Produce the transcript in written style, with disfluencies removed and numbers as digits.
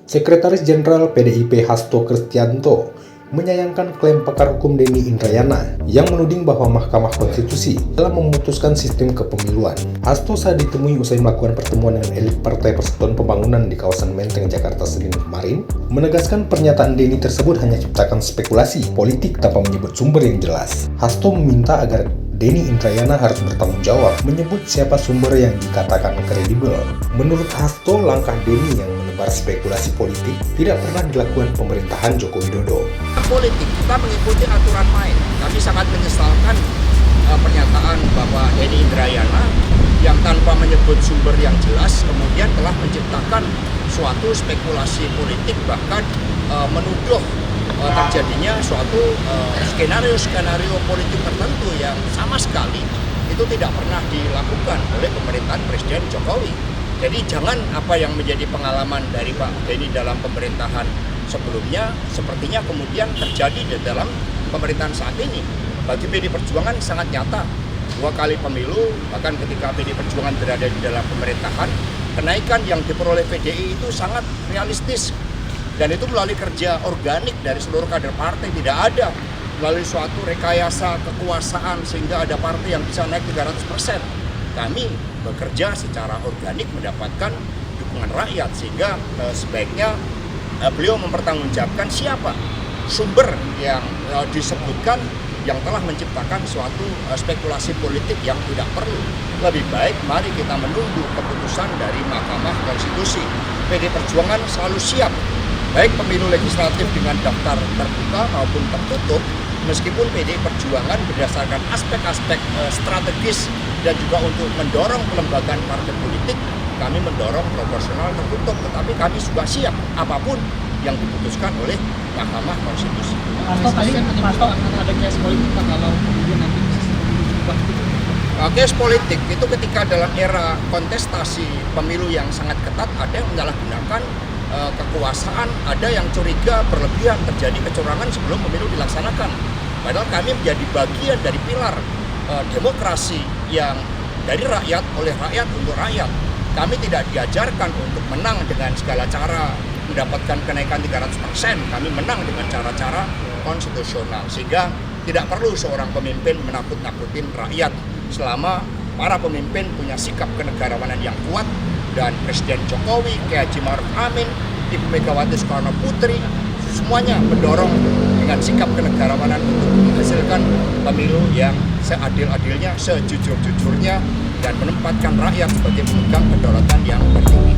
Sekretaris Jenderal PDIP Hasto Kristianto menyayangkan klaim pakar hukum Denny Indrayana yang menuding bahwa Mahkamah Konstitusi telah memutuskan sistem kepemiluan. Hasto saat ditemui usai melakukan pertemuan dengan elit Partai Persatuan Pembangunan di kawasan Menteng, Jakarta Senin kemarin, menegaskan pernyataan Denny tersebut hanya ciptakan spekulasi politik tanpa menyebut sumber yang jelas. Hasto meminta agar Denny Indrayana harus bertanggung jawab menyebut siapa sumber yang dikatakan kredibel. Menurut Hasto, langkah Denny yang menebar spekulasi politik tidak pernah dilakukan pemerintahan Joko Widodo. Politik kita mengikuti aturan main. Kami sangat menyesalkan pernyataan bahwa Denny Indrayana yang tanpa menyebut sumber yang jelas kemudian telah menciptakan suatu spekulasi politik, bahkan menuduh terjadinya suatu skenario politik tertentu yang sama sekali itu tidak pernah dilakukan oleh pemerintahan Presiden Jokowi. Jadi jangan apa yang menjadi pengalaman dari Pak Denny dalam pemerintahan sebelumnya sepertinya kemudian terjadi di dalam pemerintahan saat ini. Bagi PD Perjuangan sangat nyata, 2 kali pemilu, bahkan ketika PD Perjuangan berada di dalam pemerintahan, kenaikan yang diperoleh PDI itu sangat realistis. Dan itu melalui kerja organik dari seluruh kader partai, tidak ada melalui suatu rekayasa kekuasaan sehingga ada partai yang bisa naik 300%. Kami bekerja secara organik mendapatkan dukungan rakyat, sehingga sebaiknya beliau mempertanggungjawabkan siapa sumber yang disebutkan yang telah menciptakan suatu spekulasi politik yang tidak perlu. Lebih baik mari kita menunggu keputusan dari Mahkamah Konstitusi. PD Perjuangan selalu siap, baik pemilu legislatif dengan daftar terbuka maupun tertutup, meskipun PD Perjuangan berdasarkan aspek-aspek strategis dan juga untuk mendorong pelembagaan partai politik, kami mendorong proporsional tertutup, tetapi kami juga siap apapun yang diputuskan oleh Mahkamah Konstitusi. Hasto tadi kan ada case politik kalau kemudian nanti berubah. Case politik itu ketika dalam era kontestasi pemilu yang sangat ketat, ada yang menyalahgunakan kekuasaan, ada yang curiga berlebihan terjadi kecurangan sebelum pemilu dilaksanakan. Padahal kami menjadi bagian dari pilar demokrasi yang dari rakyat, oleh rakyat, untuk rakyat. Kami tidak diajarkan untuk menang dengan segala cara, mendapatkan kenaikan 300%. Kami menang dengan cara-cara konstitusional, sehingga tidak perlu seorang pemimpin menakut-nakutin rakyat selama para pemimpin punya sikap kenegarawanan yang kuat. Dan Presiden Jokowi, Kiai Haji Ma'ruf Amin, Ibu Megawati Soekarno Putri, semuanya mendorong dengan sikap kenegarawanan untuk menghasilkan pemilu yang seadil-adilnya, sejujur-jujurnya, dan menempatkan rakyat sebagai pemegang kedaulatan yang tertinggi.